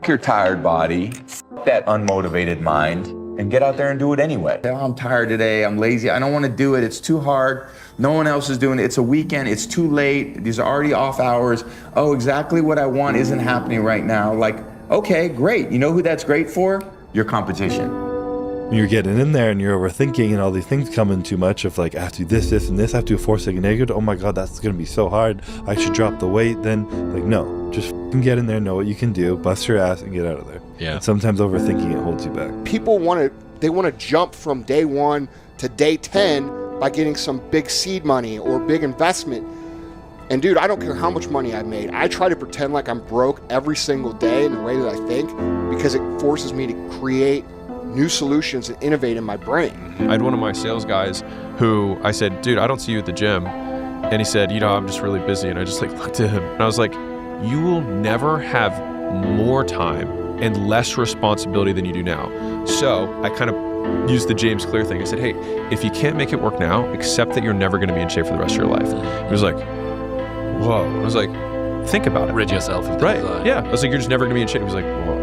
your tired body, that unmotivated mind, and get out there and do it anyway. I'm tired today, I'm lazy, I don't want to do it, it's too hard, no one else is doing it, it's a weekend, it's too late, these are already off hours, oh, exactly what I want isn't happening right now. Like, okay, great, you know who that's great for? Your competition. You're getting in there and you're overthinking and all these things come in too much of like, I have to do this, and this, I have to do a 4-second negative. Oh my God, that's going to be so hard. I should drop the weight. Then like, no, just get in there, know what you can do, bust your ass and get out of there. Yeah. And sometimes overthinking it holds you back. People want to jump from day 1 to day 10 by getting some big seed money or big investment. And dude, I don't care how much money I've made. I try to pretend like I'm broke every single day in the way that I think, because it forces me to create new solutions and innovate in my brain. I had one of my sales guys who I said, dude, I don't see you at the gym. And he said, I'm just really busy. And I just looked at him and I was like, you will never have more time and less responsibility than you do now. So I kind of used the James Clear thing. I said, hey, if you can't make it work now, accept that you're never going to be in shape for the rest of your life. He was like, whoa. I was like, think about it. Rid yourself of right. Yeah. I was like, you're just never going to be in shape. He was like, whoa.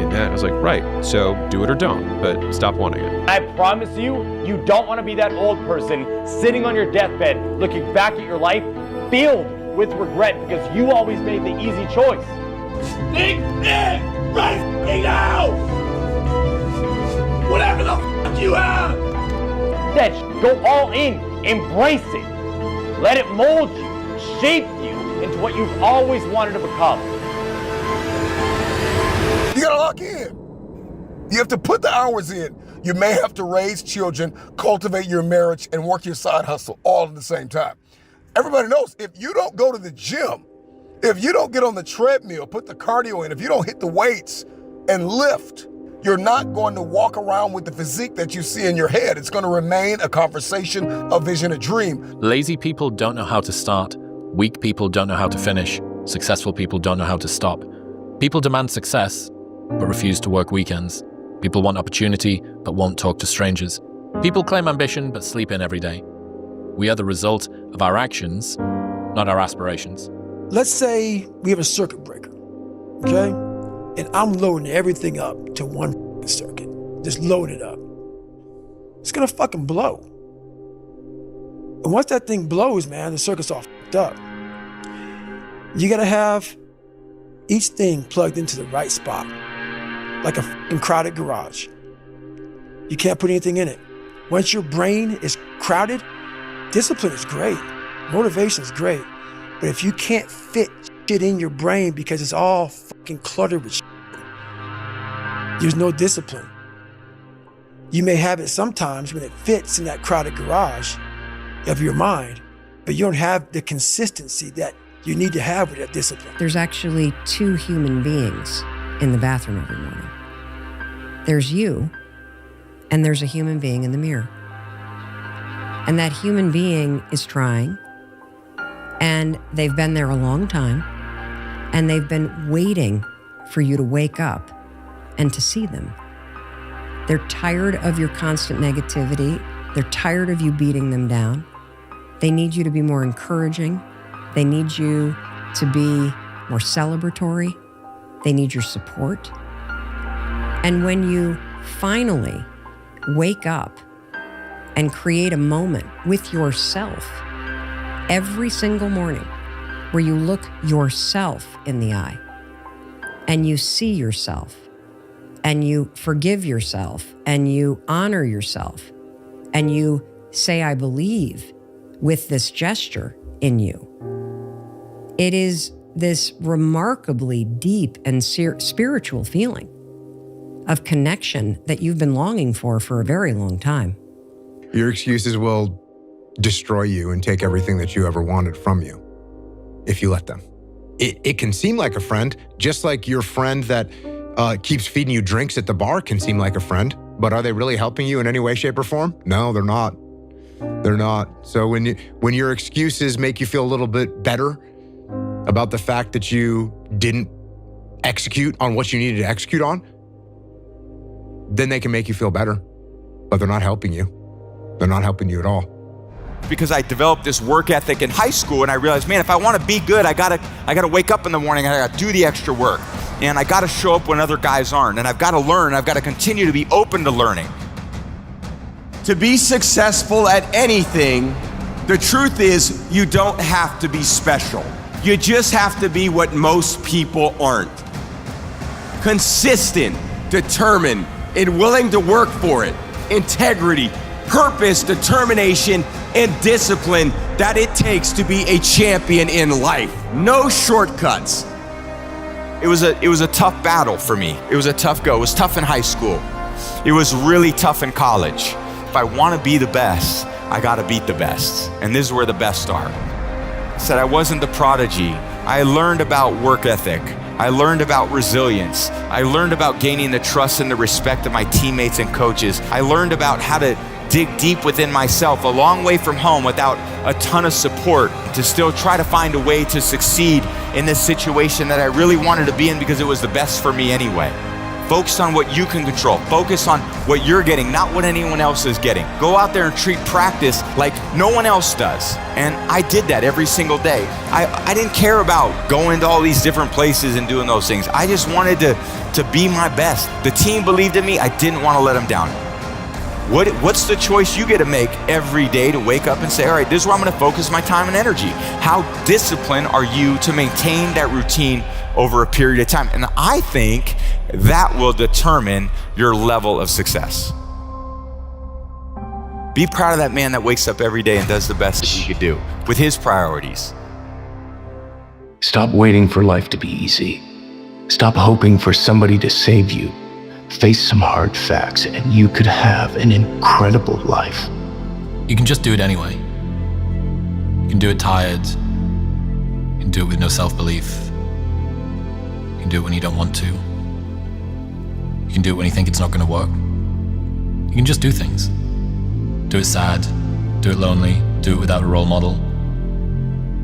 I was like, right, so do it or don't, but stop wanting it. I promise you, you don't want to be that old person sitting on your deathbed looking back at your life filled with regret because you always made the easy choice. Think big right now! Whatever the f you have! Go all in, embrace it. Let it mold you, shape you into what you've always wanted to become. You gotta lock in. You have to put the hours in. You may have to raise children, cultivate your marriage, and work your side hustle all at the same time. Everybody knows if you don't go to the gym, if you don't get on the treadmill, put the cardio in, if you don't hit the weights and lift, you're not going to walk around with the physique that you see in your head. It's going to remain a conversation, a vision, a dream. Lazy people don't know how to start. Weak people don't know how to finish. Successful people don't know how to stop. People demand success, but refuse to work weekends. People want opportunity, but won't talk to strangers. People claim ambition, but sleep in every day. We are the result of our actions, not our aspirations. Let's say we have a circuit breaker, okay? And I'm loading everything up to one circuit. Just load it up. It's gonna fucking blow. And once that thing blows, man, the circuit's all fucked up. You gotta have each thing plugged into the right spot, like a fucking crowded garage. You can't put anything in it. Once your brain is crowded, discipline is great, motivation is great, but if you can't fit shit in your brain because it's all fucking cluttered with shit, there's no discipline. You may have it sometimes when it fits in that crowded garage of your mind, but you don't have the consistency that you need to have with that discipline. There's actually 2 human beings in the bathroom every morning. There's you, and there's a human being in the mirror. And that human being is trying, and they've been there a long time, and they've been waiting for you to wake up and to see them. They're tired of your constant negativity. They're tired of you beating them down. They need you to be more encouraging. They need you to be more celebratory. They need your support. And when you finally wake up and create a moment with yourself every single morning where you look yourself in the eye and you see yourself and you forgive yourself and you honor yourself and you say, I believe with this gesture in you. It is this remarkably deep and spiritual feeling of connection that you've been longing for a very long time. Your excuses will destroy you and take everything that you ever wanted from you if you let them. It can seem like a friend, just like your friend that keeps feeding you drinks at the bar can seem like a friend, but are they really helping you in any way, shape, or form? No, they're not. They're not. So when your excuses make you feel a little bit better about the fact that you didn't execute on what you needed to execute on, then they can make you feel better, but they're not helping you. They're not helping you at all. Because I developed this work ethic in high school and I realized, man, if I want to be good, I gotta wake up in the morning and I gotta do the extra work. and I gotta show up when other guys aren't, and I've gotta learn, I've gotta continue to be open to learning. To be successful at anything, the truth is you don't have to be special. You just have to be what most people aren't. Consistent, determined, and willing to work for it. Integrity, purpose, determination, and discipline that it takes to be a champion in life. No shortcuts. It was a tough battle for me. It was a tough go. It was tough in high school. It was really tough in college. If I want to be the best, I got to beat the best. And this is where the best are. I said I wasn't the prodigy. I learned about work ethic. I learned about resilience. I learned about gaining the trust and the respect of my teammates and coaches. I learned about how to dig deep within myself, a long way from home without a ton of support, to still try to find a way to succeed in this situation that I really wanted to be in because it was the best for me anyway. Focus on what you can control. Focus on what you're getting, not what anyone else is getting. Go out there and treat practice like no one else does. And I did that every single day. I didn't care about going to all these different places and doing those things. I just wanted to be my best. The team believed in me. I didn't want to let them down. What's the choice you get to make every day to wake up and say, all right, this is where I'm going to focus my time and energy? How disciplined are you to maintain that routine over a period of time? And I think that will determine your level of success. Be proud of that man that wakes up every day and does the best that he could do with his priorities. Stop waiting for life to be easy. Stop hoping for somebody to save you. Face some hard facts and you could have an incredible life. You can just do it anyway. You can do it tired. You can do it with no self-belief. You can do it when you don't want to. You can do it when you think it's not going to work. You can just do things. Do it sad, do it lonely, do it without a role model.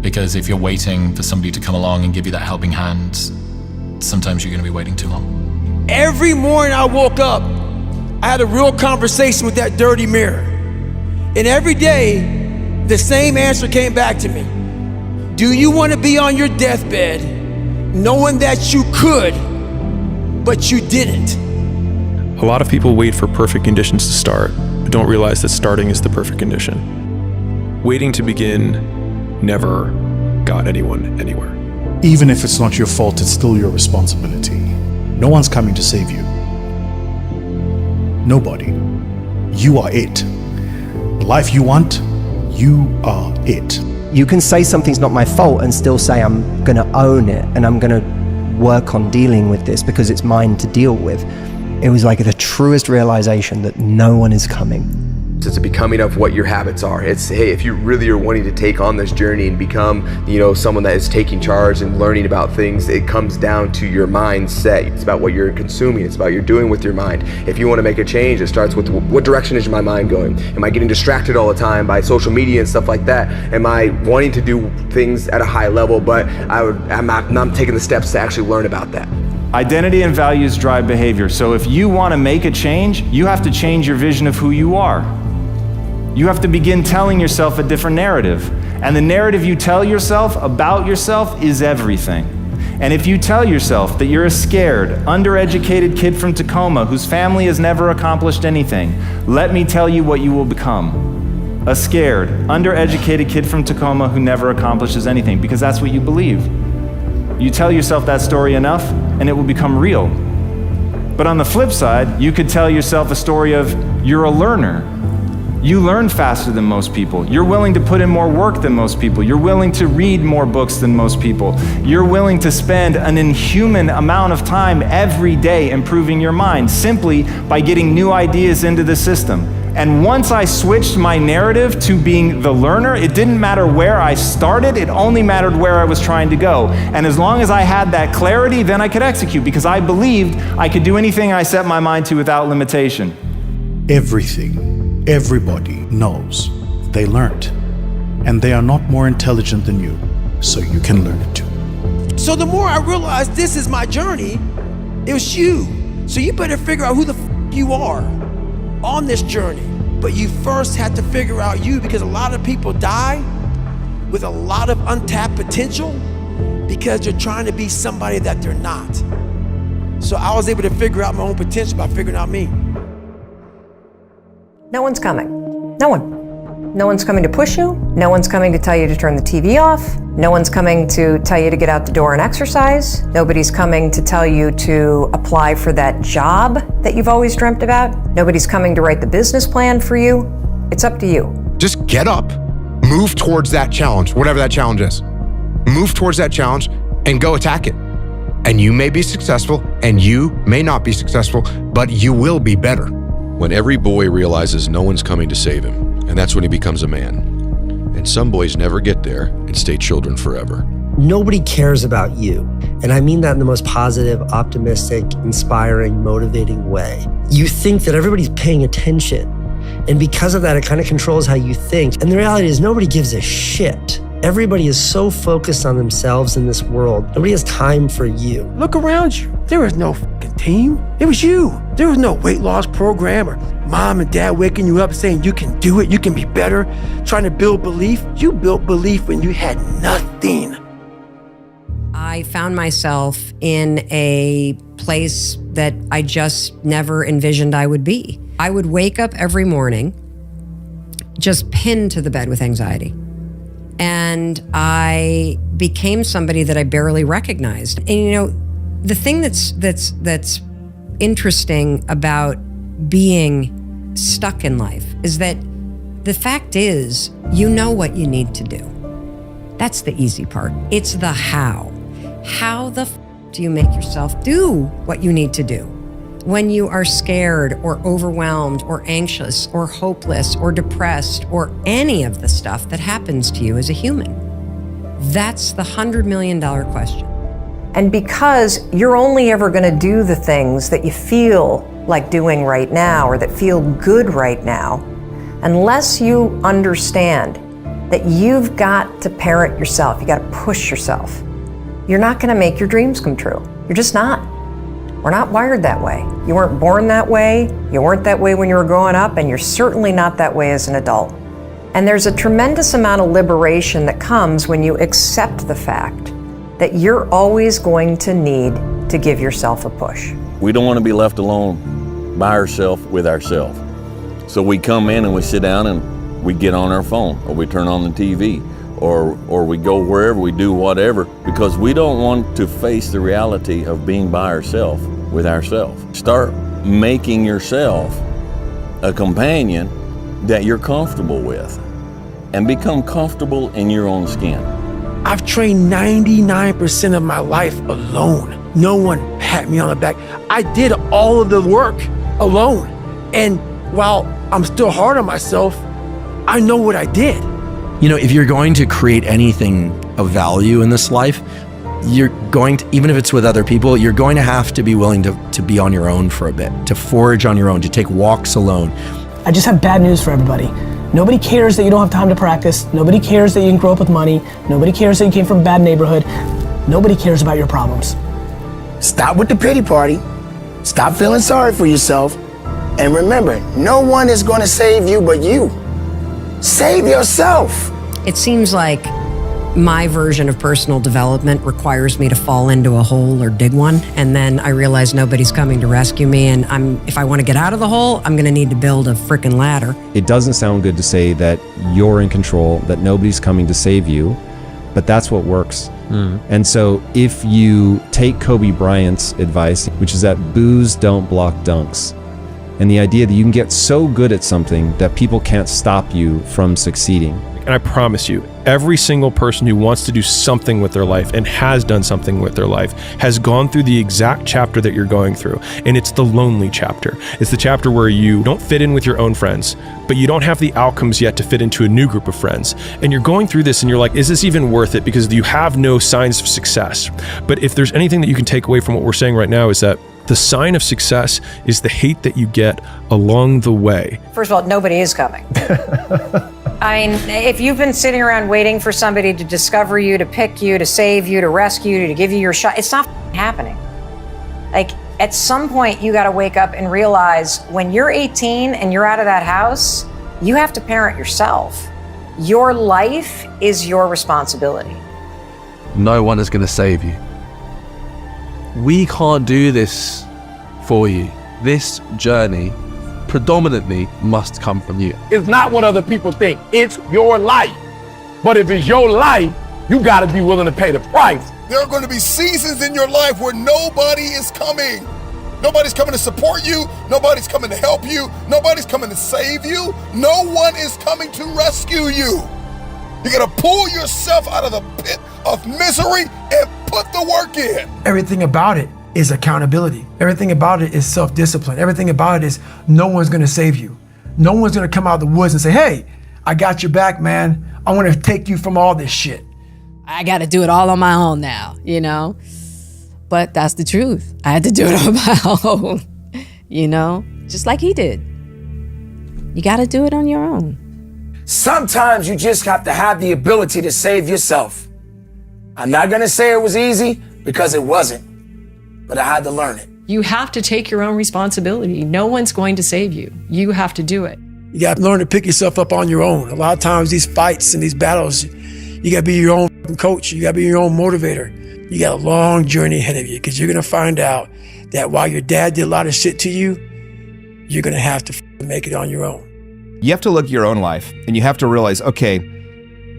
Because if you're waiting for somebody to come along and give you that helping hand, sometimes you're going to be waiting too long. Every morning I woke up, I had a real conversation with that dirty mirror. And every day, the same answer came back to me. Do you want to be on your deathbed knowing that you could, but you didn't? A lot of people wait for perfect conditions to start, but don't realize that starting is the perfect condition. Waiting to begin never got anyone anywhere. Even if it's not your fault, it's still your responsibility. No one's coming to save you. Nobody. You are it. The life you want, you are it. You can say something's not my fault and still say I'm gonna own it and I'm gonna work on dealing with this because it's mine to deal with. It was like the truest realization that no one is coming. It's a becoming of what your habits are. It's, hey, if you really are wanting to take on this journey and become, someone that is taking charge and learning about things, it comes down to your mindset. It's about what you're consuming. It's about what you're doing with your mind. If you want to make a change, it starts with what direction is my mind going? Am I getting distracted all the time by social media and stuff like that? Am I wanting to do things at a high level, but I'm not taking the steps to actually learn about that? Identity and values drive behavior. So if you want to make a change, you have to change your vision of who you are. You have to begin telling yourself a different narrative. And the narrative you tell yourself about yourself is everything. And if you tell yourself that you're a scared, undereducated kid from Tacoma whose family has never accomplished anything, let me tell you what you will become. A scared, undereducated kid from Tacoma who never accomplishes anything, because that's what you believe. You tell yourself that story enough and it will become real. But on the flip side, you could tell yourself a story of you're a learner. You learn faster than most people. You're willing to put in more work than most people. You're willing to read more books than most people. You're willing to spend an inhuman amount of time every day improving your mind simply by getting new ideas into the system. And once I switched my narrative to being the learner, it didn't matter where I started, it only mattered where I was trying to go. And as long as I had that clarity, then I could execute because I believed I could do anything I set my mind to without limitation. Everybody knows they learned, and they are not more intelligent than you, so you can learn it too. So the more I realized this is my journey, it was you. So you better figure out who the you are on this journey. But you first have to figure out you, because a lot of people die with a lot of untapped potential because they're trying to be somebody that they're not. So I was able to figure out my own potential by figuring out me. No one's coming. No one. No one's coming to push you. No one's coming to tell you to turn the TV off. No one's coming to tell you to get out the door and exercise. Nobody's coming to tell you to apply for that job that you've always dreamt about. Nobody's coming to write the business plan for you. It's up to you. Just get up, move towards that challenge, whatever that challenge is. Move towards that challenge and go attack it. And you may be successful and you may not be successful, but you will be better. When every boy realizes no one's coming to save him, and that's when he becomes a man. And some boys never get there and stay children forever. Nobody cares about you. And I mean that in the most positive, optimistic, inspiring, motivating way. You think that everybody's paying attention. And because of that, it kind of controls how you think. And the reality is nobody gives a shit. Everybody is so focused on themselves in this world. Nobody has time for you. Look around you. There was no fucking team. It was you. There was no weight loss program or mom and dad waking you up saying you can do it, you can be better, trying to build belief. You built belief when you had nothing. I found myself in a place that I just never envisioned I would be. I would wake up every morning just pinned to the bed with anxiety. And I became somebody that I barely recognized. And you know, the thing that's interesting about being stuck in life is that the fact is, you know what you need to do. That's the easy part. It's the how. How the do you make yourself do what you need to do? When you are scared or overwhelmed or anxious or hopeless or depressed or any of the stuff that happens to you as a human. That's the $100 million question. And because you're only ever going to do the things that you feel like doing right now or that feel good right now, unless you understand that you've got to parent yourself, you got to push yourself, you're not going to make your dreams come true. You're just not. We're not wired that way. You weren't born that way, you weren't that way when you were growing up, and you're certainly not that way as an adult. And there's a tremendous amount of liberation that comes when you accept the fact that you're always going to need to give yourself a push. We don't want to be left alone by ourselves with ourselves. So we come in and we sit down and we get on our phone, or we turn on the TV, or we go wherever, we do whatever, because we don't want to face the reality of being by ourselves with ourselves. Start making yourself a companion that you're comfortable with, and become comfortable in your own skin. I've trained 99% of my life alone. No one pat me on the back. I did all of the work alone. And while I'm still hard on myself, I know what I did. You know, if you're going to create anything of value in this life, you're going to, even if it's with other people, you're going to have to be willing to be on your own for a bit, to forage on your own, to take walks alone. I just have bad news for everybody. Nobody cares that you don't have time to practice. Nobody cares that you didn't grow up with money. Nobody cares that you came from a bad neighborhood. Nobody cares about your problems. Stop with the pity party. Stop feeling sorry for yourself. And remember, no one is going to save you but you. Save yourself. It seems like my version of personal development requires me to fall into a hole or dig one, and then I realize nobody's coming to rescue me, and if I want to get out of the hole, I'm going to need to build a frickin' ladder. It doesn't sound good to say that you're in control, that nobody's coming to save you, but that's what works. And so if you take Kobe Bryant's advice, which is that boos don't block dunks, and the idea that you can get so good at something that people can't stop you from succeeding. And I promise you, every single person who wants to do something with their life and has done something with their life has gone through the exact chapter that you're going through. And it's the lonely chapter. It's the chapter where you don't fit in with your own friends, but you don't have the outcomes yet to fit into a new group of friends. And you're going through this and you're like, is this even worth it? Because you have no signs of success. But if there's anything that you can take away from what we're saying right now, is that the sign of success is the hate that you get along the way. First of all, nobody is coming. I mean, if you've been sitting around waiting for somebody to discover you, to pick you, to save you, to rescue you, to give you your shot, it's not happening. Like, at some point, you got to wake up and realize when you're 18 and you're out of that house, you have to parent yourself. Your life is your responsibility. No one is going to save you. we can't do this for you. This journey predominantly must come from you. It's not what other people think. It's your life. But if it's your life, you gotta be willing to pay the price. There are going to be seasons in your life where nobody is coming. Nobody's coming to support you. Nobody's coming to help you. Nobody's coming to save you. No one is coming to rescue you. You gotta pull yourself out of the pit of misery and put the work in. Everything about it is accountability. Everything about it is self-discipline. Everything about it is no one's gonna save you. No one's gonna come out of the woods and say, hey, I got your back, man. I wanna take you from all this shit. I got to do it all on my own now, you know? But that's the truth. I had to do it on my own, you know? Just like he did. You got to do it on your own. Sometimes you just have to have the ability to save yourself. I'm not gonna say it was easy because it wasn't, but I had to learn it. You have to take your own responsibility. No one's going to save you. You have to do it. You got to learn to pick yourself up on your own. A lot of times these fights and these battles, you got to be your own coach. You got to be your own motivator. You got a long journey ahead of you because you're going to find out that while your dad did a lot of shit to you, you're going to have to make it on your own. You have to look at your own life and you have to realize, okay,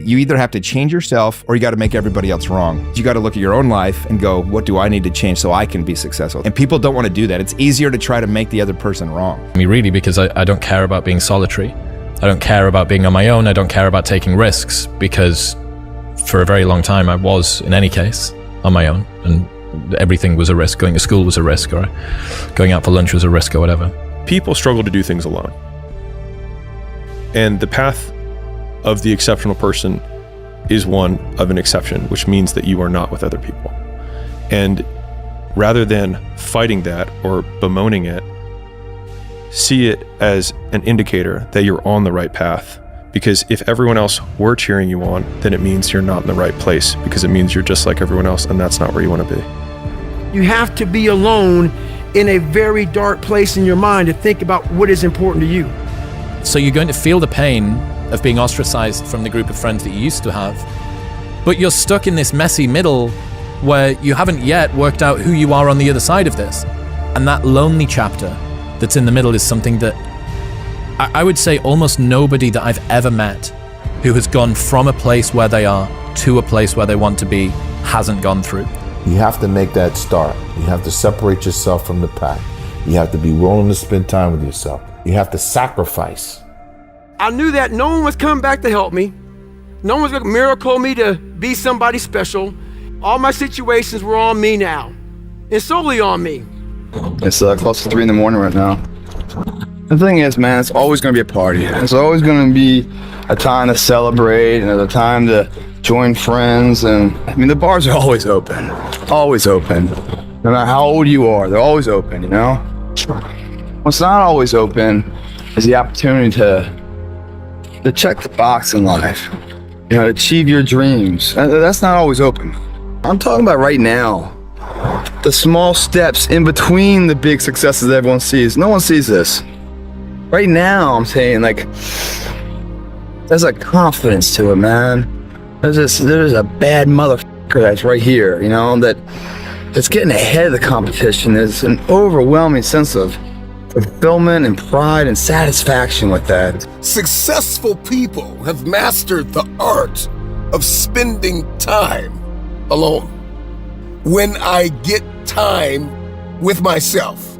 you either have to change yourself or you got to make everybody else wrong. You got to look at your own life and go, what do I need to change so I can be successful? And people don't want to do that. It's easier to try to make the other person wrong. I mean, really, because I don't care about being solitary. I don't care about being on my own. I don't care about taking risks because for a very long time I was, in any case, on my own. And everything was a risk. Going to school was a risk, or going out for lunch was a risk, or whatever. People struggle to do things alone. And the path of the exceptional person is one of an exception, which means that you are not with other people. And rather than fighting that or bemoaning it, see it as an indicator that you're on the right path. Because if everyone else were cheering you on, then it means you're not in the right place, because it means you're just like everyone else, and that's not where you want to be. You have to be alone in a very dark place in your mind to think about what is important to you. So you're going to feel the pain of being ostracized from the group of friends that you used to have, but you're stuck in this messy middle where you haven't yet worked out who you are on the other side of this. And that lonely chapter that's in the middle is something that I would say almost nobody that I've ever met who has gone from a place where they are to a place where they want to be hasn't gone through. You have to make that start. You have to separate yourself from the pack. You have to be willing to spend time with yourself. You have to sacrifice. I knew that no one was coming back to help me. No one was gonna miracle me to be somebody special. All my situations were on me now, and solely on me. It's close to 3 in the morning right now. The thing is, man, it's always gonna be a party. It's always gonna be a time to celebrate and a time to join friends. And I mean, the bars are always open, always open. No matter how old you are, they're always open, you know? What's not always open is the opportunity to check the box in life, you know, achieve your dreams. That's not always open. I'm talking about right now, the small steps in between the big successes that everyone sees. No one sees this. Right now, I'm saying, like, there's a confidence to it, man. There's a bad motherfucker that's right here, you know, that's getting ahead of the competition. There's an overwhelming sense of fulfillment and pride and satisfaction with that. Successful people have mastered the art of spending time alone. When I get time with myself,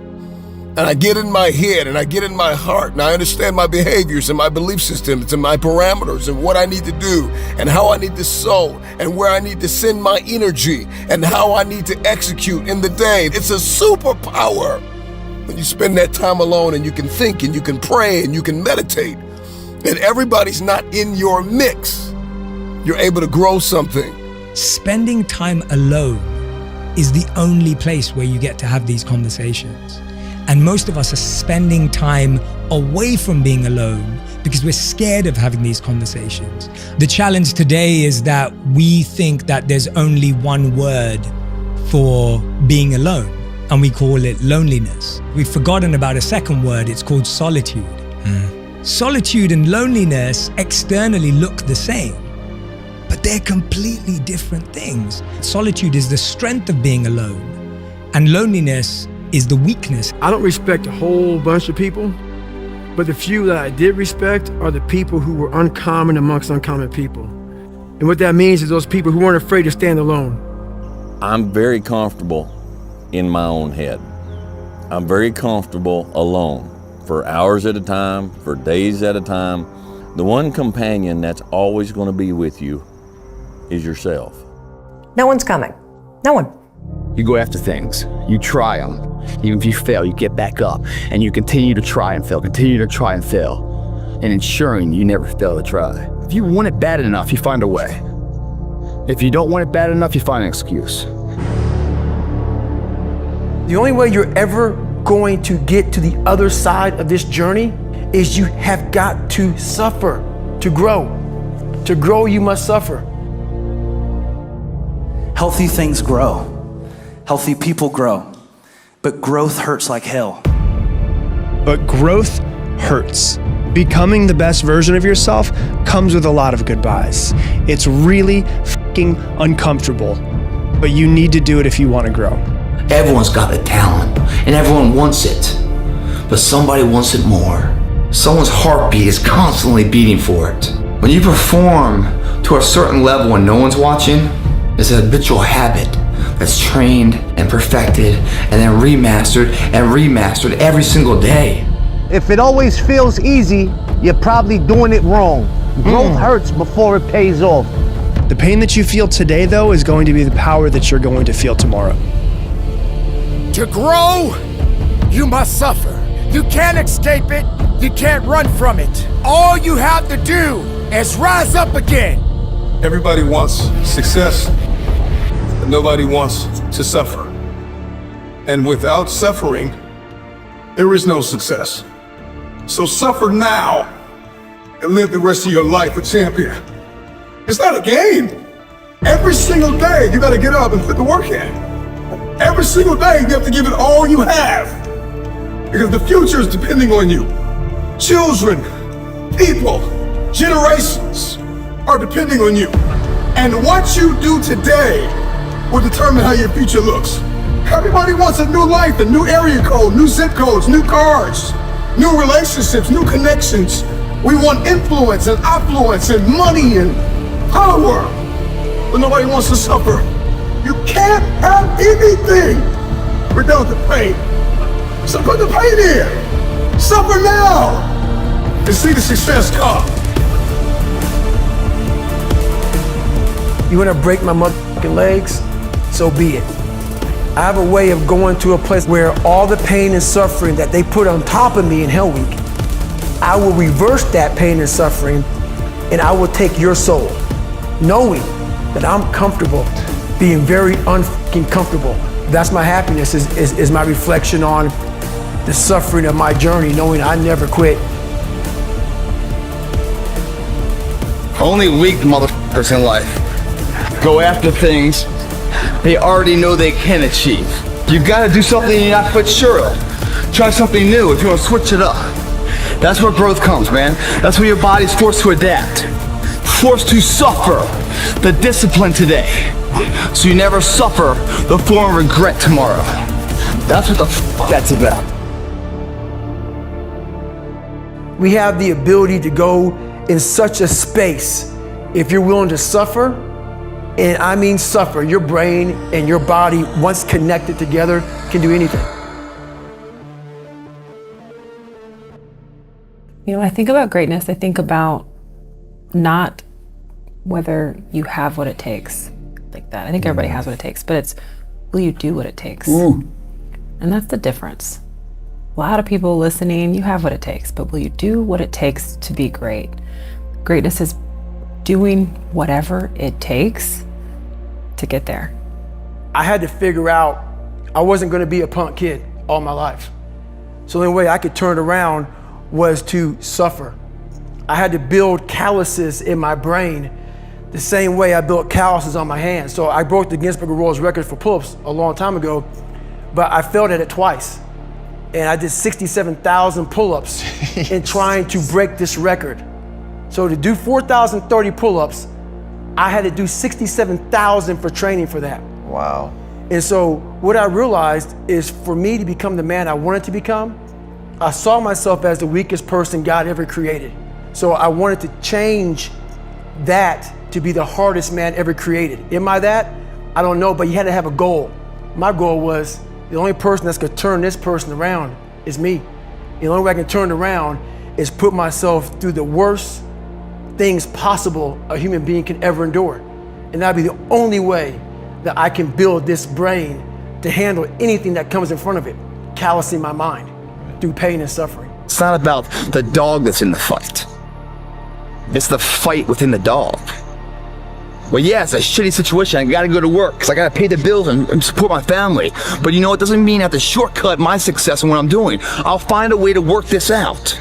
and I get in my head and I get in my heart and I understand my behaviors and my belief systems and my parameters and what I need to do and how I need to sow and where I need to send my energy and how I need to execute in the day. It's a superpower when you spend that time alone and you can think and you can pray and you can meditate and everybody's not in your mix. You're able to grow something. Spending time alone is the only place where you get to have these conversations. And most of us are spending time away from being alone because we're scared of having these conversations. The challenge today is that we think that there's only one word for being alone, and we call it loneliness. We've forgotten about a second word, it's called solitude. Solitude and loneliness externally look the same, but they're completely different things. Solitude is the strength of being alone, And loneliness is the weakness. I don't respect a whole bunch of people, but the few that I did respect are the people who were uncommon amongst uncommon people. And what that means is those people who weren't afraid to stand alone. I'm very comfortable in my own head. I'm very comfortable alone for hours at a time, for days at a time. The one companion that's always going to be with you is yourself. No one's coming. No one. You go after things. You try them. Even if you fail, you get back up and you continue to try and fail, continue to try and fail, and ensuring you never fail to try. If you want it bad enough, you find a way. If you don't want it bad enough, you find an excuse. The only way you're ever going to get to the other side of this journey is you have got to suffer to grow. To grow, you must suffer. Healthy things grow. Healthy people grow. But growth hurts like hell. But growth hurts. Becoming the best version of yourself comes with a lot of goodbyes. It's really fucking uncomfortable, but you need to do it if you want to grow. Everyone's got a talent, and everyone wants it, but somebody wants it more. Someone's heartbeat is constantly beating for it. When you perform to a certain level when no one's watching, it's an habitual habit that's trained and perfected and then remastered every single day. If it always feels easy, you're probably doing it wrong. Growth hurts before it pays off. The pain that you feel today, though, is going to be the power that you're going to feel tomorrow. To grow, you must suffer. You can't escape it. You can't run from it. All you have to do is rise up again. Everybody wants success, but nobody wants to suffer. And without suffering, there is no success. So suffer now and live the rest of your life a champion. It's not a game. Every single day, you gotta get up and put the work in. Every single day, you have to give it all you have. Because the future is depending on you. Children, people, generations are depending on you. And what you do today will determine how your future looks. Everybody wants a new life, a new area code, new zip codes, new cars, new relationships, new connections. We want influence and affluence and money and power, but nobody wants to suffer. You can't have anything without the pain. So put the pain in. Suffer now and see the success come. You wanna break my motherfucking legs? So be it. I have a way of going to a place where all the pain and suffering that they put on top of me in Hell Week, I will reverse that pain and suffering, and I will take your soul, knowing that I'm comfortable being very unfucking comfortable. That's my happiness, is my reflection on the suffering of my journey, knowing I never quit. Only weak motherfuckers in life go after things they already know they can achieve. You gotta do something you're not quite sure of. Try something new if you want to switch it up. That's where growth comes, man. That's where your body's forced to adapt. Forced to suffer the discipline today, so you never suffer the form of regret tomorrow. That's what the f that's about. We have the ability to go in such a space if you're willing to suffer, and I mean suffer. Your brain and your body, once connected together, can do anything. You know, I think about greatness, I think about not whether you have what it takes, like that. I think everybody has what it takes, but it's, will you do what it takes? And that's the difference. A lot of people listening, you have what it takes, but will you do what it takes to be great? Greatness is doing whatever it takes to get there. I had to figure out I wasn't gonna be a punk kid all my life. So the only way I could turn it around was to suffer. I had to build calluses in my brain the same way I built calluses on my hands. So I broke the Guinness Book of World Records for pull-ups a long time ago, but I failed at it twice. And I did 67,000 pull-ups in trying to break this record. So to do 4,030 pull-ups, I had to do 67,000 for training for that. Wow. And so what I realized is for me to become the man I wanted to become, I saw myself as the weakest person God ever created. So I wanted to change that to be the hardest man ever created. Am I that? I don't know, but you had to have a goal. My goal was the only person that's gonna turn this person around is me. The only way I can turn it around is put myself through the worst things possible a human being can ever endure. And that'd be the only way that I can build this brain to handle anything that comes in front of it, callousing my mind through pain and suffering. It's not about the dog that's in the fight. It's the fight within the dog. Well, yeah, it's a shitty situation. I gotta go to work because I gotta pay the bills and support my family. But you know, it doesn't mean I have to shortcut my success in what I'm doing. I'll find a way to work this out.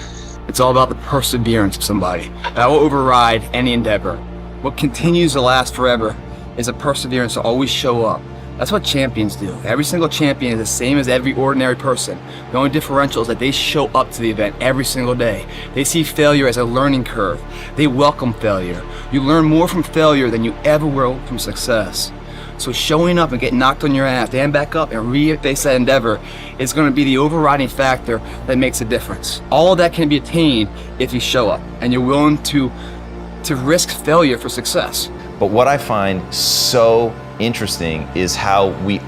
It's all about the perseverance of somebody. That will override any endeavor. What continues to last forever is a perseverance to always show up. That's what champions do. Every single champion is the same as every ordinary person. The only differential is that they show up to the event every single day. They see failure as a learning curve. They welcome failure. You learn more from failure than you ever will from success. So showing up and getting knocked on your ass, stand back up and re-face that endeavor is going to be the overriding factor that makes a difference. All of that can be attained if you show up and you're willing to risk failure for success. But what I find so interesting is how we,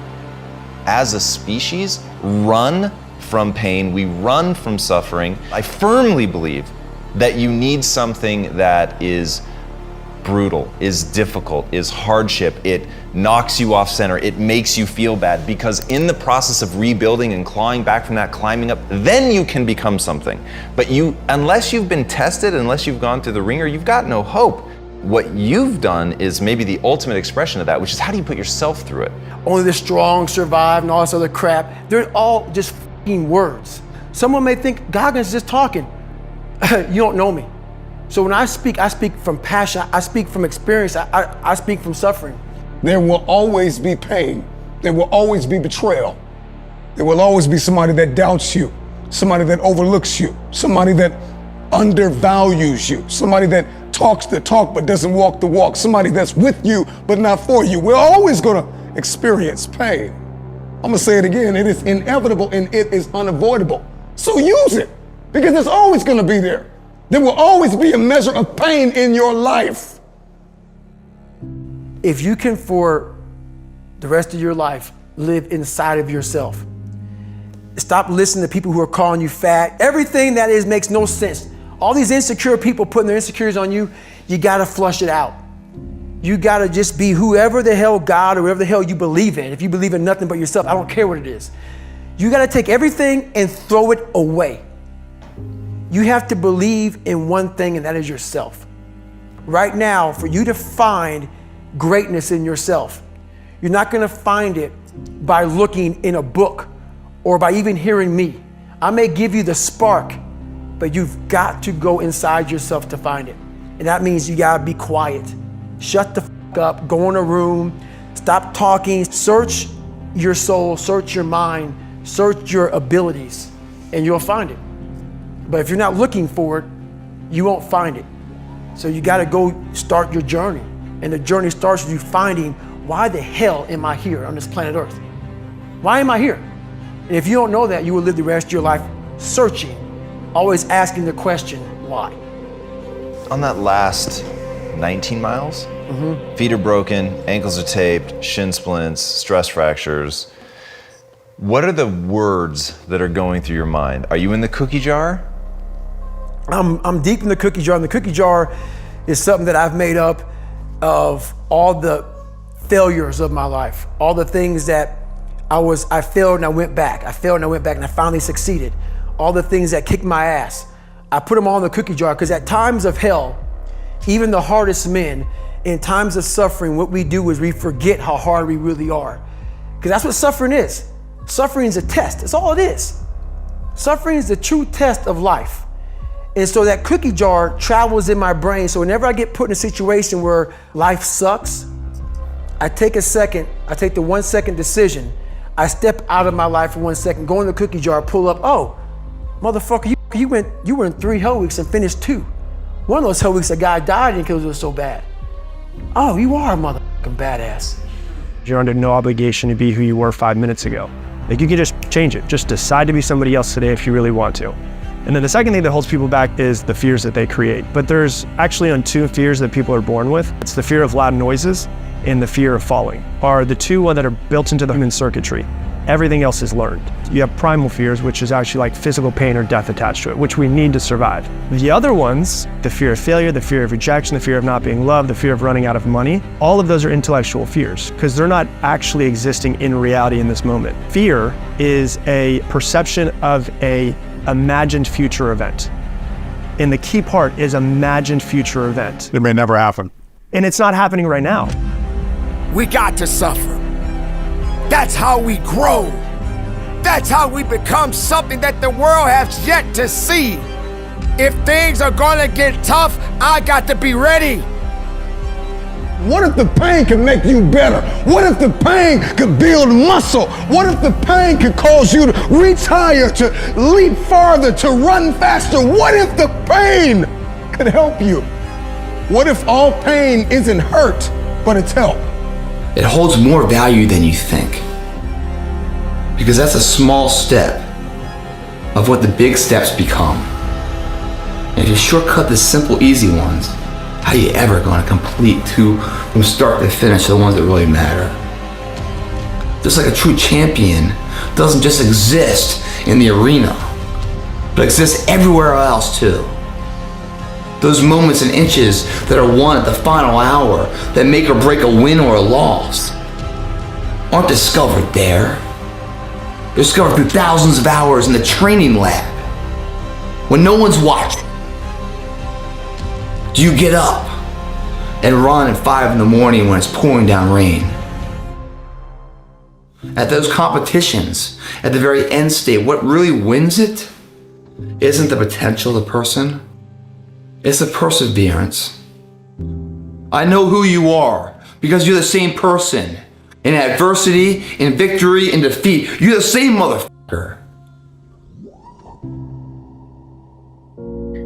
as a species, run from pain, we run from suffering. I firmly believe that you need something that is brutal, is difficult, is hardship. It knocks you off center, it makes you feel bad, because in the process of rebuilding and clawing back from that, climbing up, then you can become something. But unless you've been tested, unless you've gone through the ringer, you've got no hope. What you've done is maybe the ultimate expression of that, which is how do you put yourself through it? Only the strong survive and all this other crap. They're all just f***ing words. Someone may think Goggins is just talking. You don't know me. So when I speak from passion, I speak from experience, I speak from suffering. There will always be pain. There will always be betrayal. There will always be somebody that doubts you, somebody that overlooks you, somebody that undervalues you, somebody that talks the talk but doesn't walk the walk, somebody that's with you but not for you. We're always gonna experience pain. I'm gonna say it again, it is inevitable and it is unavoidable. So use it, because it's always gonna be there. There will always be a measure of pain in your life. If you can, for the rest of your life, live inside of yourself, stop listening to people who are calling you fat. Everything that is makes no sense. All these insecure people putting their insecurities on you, you gotta flush it out. You gotta just be whoever the hell God or whatever the hell you believe in. If you believe in nothing but yourself, I don't care what it is. You gotta take everything and throw it away. You have to believe in one thing, and that is yourself. Right now, for you to find greatness in yourself, you're not gonna find it by looking in a book or by even hearing me. I may give you the spark, but you've got to go inside yourself to find it. And that means you gotta be quiet. Shut the f up, go in a room, stop talking, search your soul, search your mind, search your abilities, and you'll find it. But if you're not looking for it, you won't find it. So you gotta go start your journey. And the journey starts with you finding, why the hell am I here on this planet Earth? Why am I here? And if you don't know that, you will live the rest of your life searching, always asking the question, why? On that last 19 miles, feet are broken, ankles are taped, shin splints, stress fractures. What are the words that are going through your mind? Are you in the cookie jar? I'm deep in the cookie jar, and the cookie jar is something that I've made up of all the failures of my life, all the things that I failed and I went back. I failed and I went back and I finally succeeded. All the things that kicked my ass, I put them all in the cookie jar, because at times of hell, even the hardest men, in times of suffering, what we do is we forget how hard we really are. Because that's what suffering is. Suffering is a test, that's all it is. Suffering is the true test of life. And so that cookie jar travels in my brain. So whenever I get put in a situation where life sucks, I take the 1 second decision. I step out of my life for 1 second, go in the cookie jar, pull up, oh, motherfucker, you were in 3 hell weeks and finished 2. One of those hell weeks, a guy died because it was so bad. Oh, you are a motherfucking badass. You're under no obligation to be who you were 5 minutes ago. Like, you can just change it. Just decide to be somebody else today if you really want to. And then the second thing that holds people back is the fears that they create. But there's actually two fears that people are born with. It's the fear of loud noises and the fear of falling, are the two that are built into the human circuitry. Everything else is learned. You have primal fears, which is actually like physical pain or death attached to it, which we need to survive. The other ones, the fear of failure, the fear of rejection, the fear of not being loved, the fear of running out of money, all of those are intellectual fears because they're not actually existing in reality in this moment. Fear is a perception of a imagined future event. And the key part is imagined future event. It may never happen. And it's not happening right now. We got to suffer. That's how we grow. That's how we become something that the world has yet to see. If things are gonna get tough, I got to be ready. What if the pain could make you better? What if the pain could build muscle? What if the pain could cause you to reach higher, to leap farther, to run faster? What if the pain could help you? What if all pain isn't hurt, but it's help? It holds more value than you think. Because that's a small step of what the big steps become. And if you shortcut the simple, easy ones, how are you ever going to complete from start to finish the ones that really matter? Just like a true champion doesn't just exist in the arena, but exists everywhere else too. Those moments and inches that are won at the final hour that make or break a win or a loss aren't discovered there. They're discovered through thousands of hours in the training lab when no one's watching. Do you get up and run at 5 in the morning when it's pouring down rain? At those competitions, at the very end state, what really wins it isn't the potential of the person, it's the perseverance. I know who you are because you're the same person. In adversity, in victory, in defeat, you're the same motherfucker.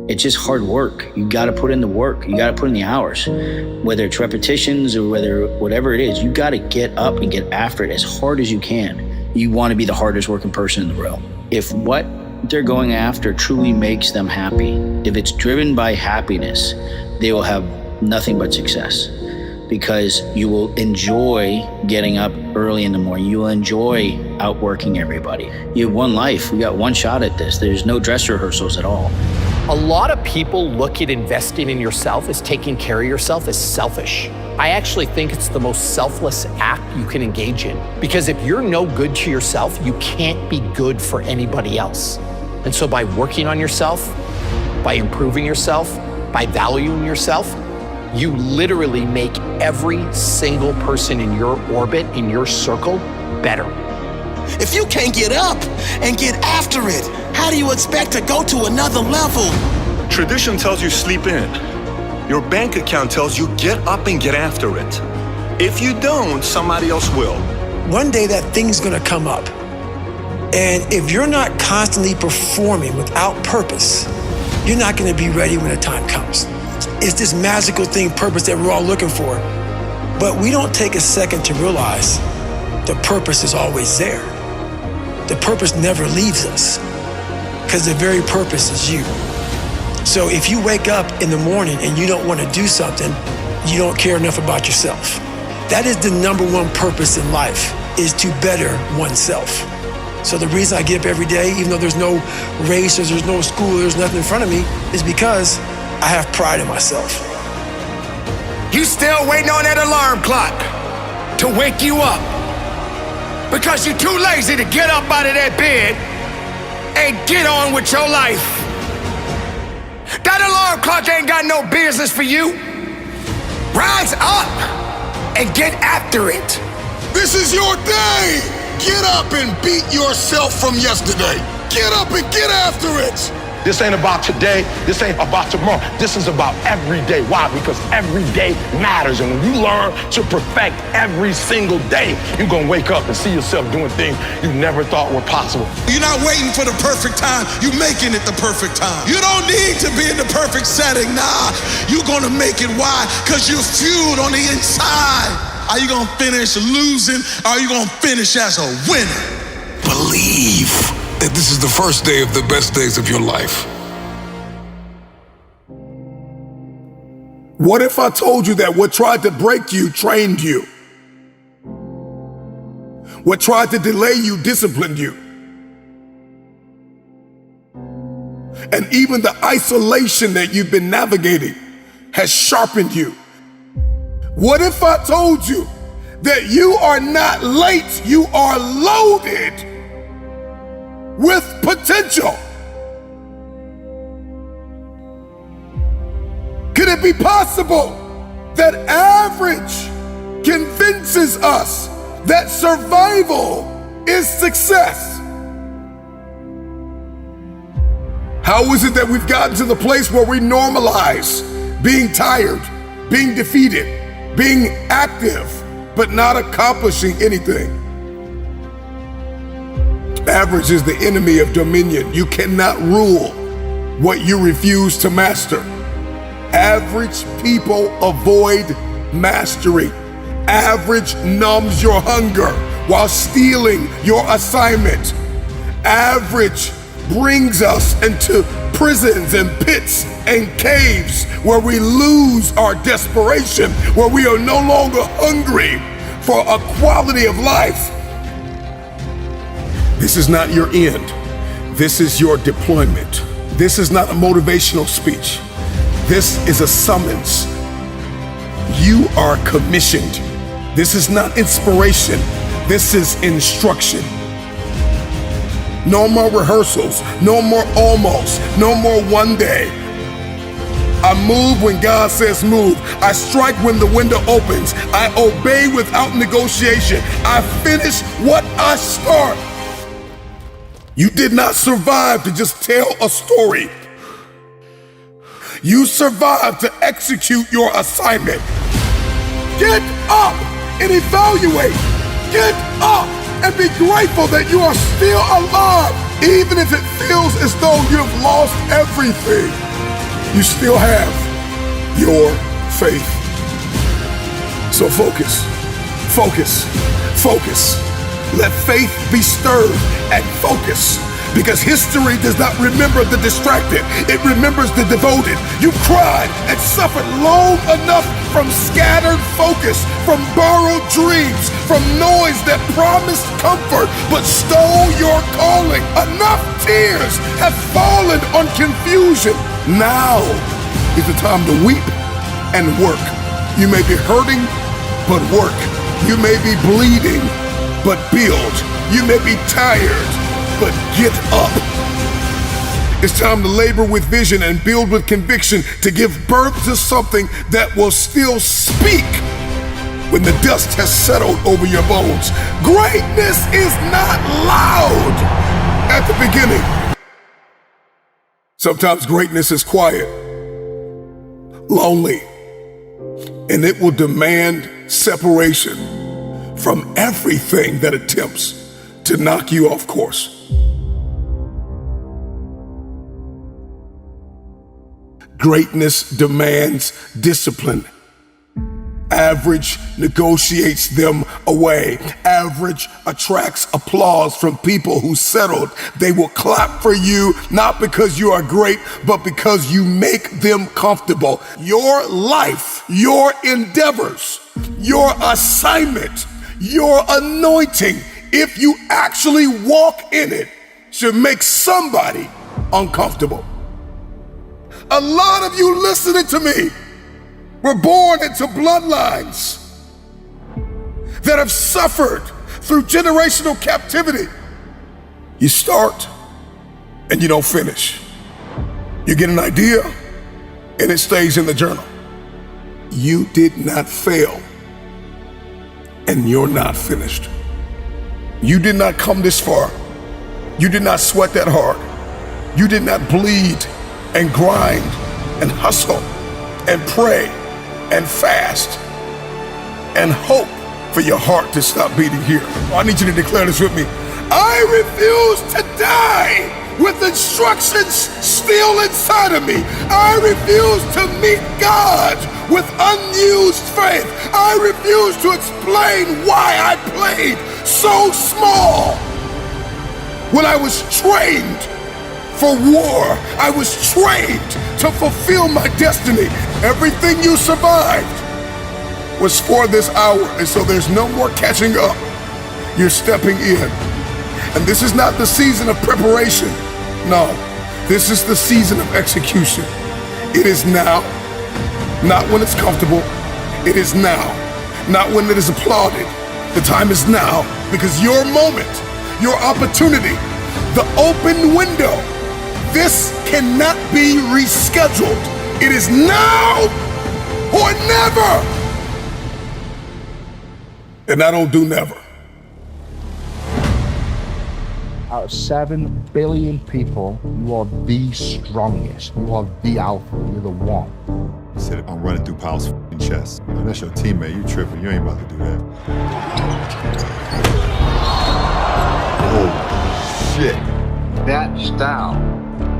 It's just hard work. You gotta put in the work. You gotta put in the hours. Whether it's repetitions or whatever it is, you gotta get up and get after it as hard as you can. You wanna be the hardest working person in the room. If what they're going after truly makes them happy, if it's driven by happiness, they will have nothing but success. Because you will enjoy getting up early in the morning. You will enjoy outworking everybody. You have one life. We got one shot at this. There's no dress rehearsals at all. A lot of people look at investing in yourself as taking care of yourself as selfish. I actually think it's the most selfless act you can engage in. Because if you're no good to yourself, you can't be good for anybody else. And so by working on yourself, by improving yourself, by valuing yourself, you literally make every single person in your orbit, in your circle, better. If you can't get up and get after it, how do you expect to go to another level? Tradition tells you sleep in. Your bank account tells you get up and get after it. If you don't, somebody else will. One day that thing's gonna come up. And if you're not constantly performing without purpose, you're not gonna be ready when the time comes. It's this magical thing, purpose, that we're all looking for. But we don't take a second to realize the purpose is always there. The purpose never leaves us because the very purpose is you. So if you wake up in the morning and you don't want to do something, you don't care enough about yourself. That is the number one purpose in life, is to better oneself. So the reason I get up every day, even though there's no race or there's no school, there's nothing in front of me, is because I have pride in myself. You still waiting on that alarm clock to wake you up because you're too lazy to get up out of that bed and get on with your life. That alarm clock ain't got no business for you. Rise up and get after it. This is your day. Get up and beat yourself from yesterday. Get up and get after it. This ain't about today, this ain't about tomorrow. This is about every day. Why? Because every day matters. And when you learn to perfect every single day, you're gonna wake up and see yourself doing things you never thought were possible. You're not waiting for the perfect time, you're making it the perfect time. You don't need to be in the perfect setting, nah. You're gonna make it. Why? Because you're fueled on the inside Are you gonna finish losing? Or are you gonna finish as a winner? Believe that this is the first day of the best days of your life. What if I told you that what tried to break you trained you? What tried to delay you disciplined you? And even the isolation that you've been navigating has sharpened you. What if I told you that you are not late, you are loaded with potential? Could it be possible that average convinces us that survival is success? How is it that we've gotten to the place where we normalize being tired, being defeated, being active, but not accomplishing anything? Average is the enemy of dominion. You cannot rule what you refuse to master. Average people avoid mastery. Average numbs your hunger while stealing your assignment. Average brings us into prisons and pits and caves where we lose our desperation, where we are no longer hungry for a quality of life. This is not your end. This is your deployment. This is not a motivational speech. This is a summons. You are commissioned. This is not inspiration. This is instruction. No more rehearsals, no more almost, no more one day. I move when God says move. I strike when the window opens. I obey without negotiation. I finish what I start. You did not survive to just tell a story. You survived to execute your assignment. Get up and evaluate. Get up and be grateful that you are still alive. Even if it feels as though you have lost everything, you still have your faith. So focus, focus, focus. Let faith be stirred and focus. Because history does not remember the distracted, it remembers the devoted. You cried and suffered long enough from scattered focus, from borrowed dreams, from noise that promised comfort but stole your calling. Enough tears have fallen on confusion. Now is the time to weep and work. You may be hurting, but work. You may be bleeding, but build. You may be tired, but get up. It's time to labor with vision and build with conviction to give birth to something that will still speak when the dust has settled over your bones. Greatness is not loud at the beginning. Sometimes greatness is quiet, lonely, and it will demand separation from everything that attempts to knock you off course. Greatness demands discipline. Average negotiates them away. Average attracts applause from people who settled. They will clap for you, not because you are great, but because you make them comfortable. Your life, your endeavors, your assignment, your anointing, if you actually walk in it, should make somebody uncomfortable. A lot of you listening to me were born into bloodlines that have suffered through generational captivity. You start and you don't finish. You get an idea and it stays in the journal. You did not fail and you're not finished. You did not come this far. You did not sweat that hard. You did not bleed and grind and hustle and pray and fast and hope for your heart to stop beating here. I need you to declare this with me. I refuse to die with instructions still inside of me. I refuse to meet God with unused faith. I refuse to explain why I played so small. When I was trained for war, I was trained to fulfill my destiny. Everything you survived was for this hour, and so there's no more catching up. You're stepping in. And this is not the season of preparation. No, this is the season of execution. It is now, not when it's comfortable. It is now, not when it is applauded. The time is now, because your moment, your opportunity, the open window, this cannot be rescheduled. It is now or never. And I don't do never. Out of 7 billion people, you are the strongest. You are the alpha. You're the one. I said, I'm running through Powell's f***ing chest. Man, that's your teammate. You tripping. You ain't about to do that. Oh, shit. That style,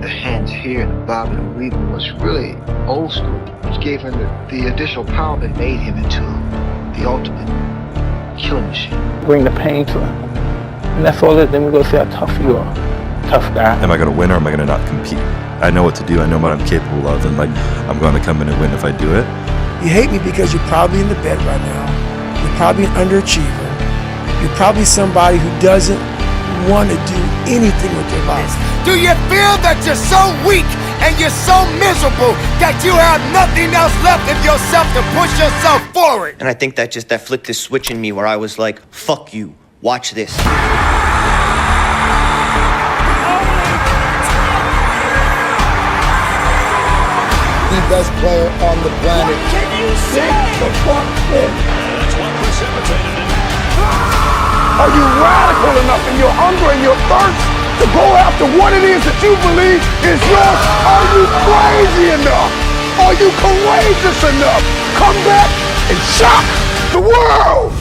the hands here and the bobbing and weaving, was really old school, which gave him the additional power that made him into the ultimate killing machine. Bring the pain to him. And that's all it, then we go see how tough you are. Tough guy. Am I going to win or am I going to not compete? I know what to do. I know what I'm capable of, and like I'm going to come in and win if I do it. You hate me because you're probably in the bed right now. You're probably an underachiever. You're probably somebody who doesn't want to do anything with their life. Do you feel that you're so weak and you're so miserable that you have nothing else left of yourself to push yourself forward? And I think that flipped this switch in me where I was like, fuck you, watch this. The best player on the planet. What can you say? The fuck in? That's what precipitated it. Are you radical enough in your hunger and your thirst to go after what it is that you believe is yours? Are you crazy enough? Are you courageous enough? Come back and shock the world!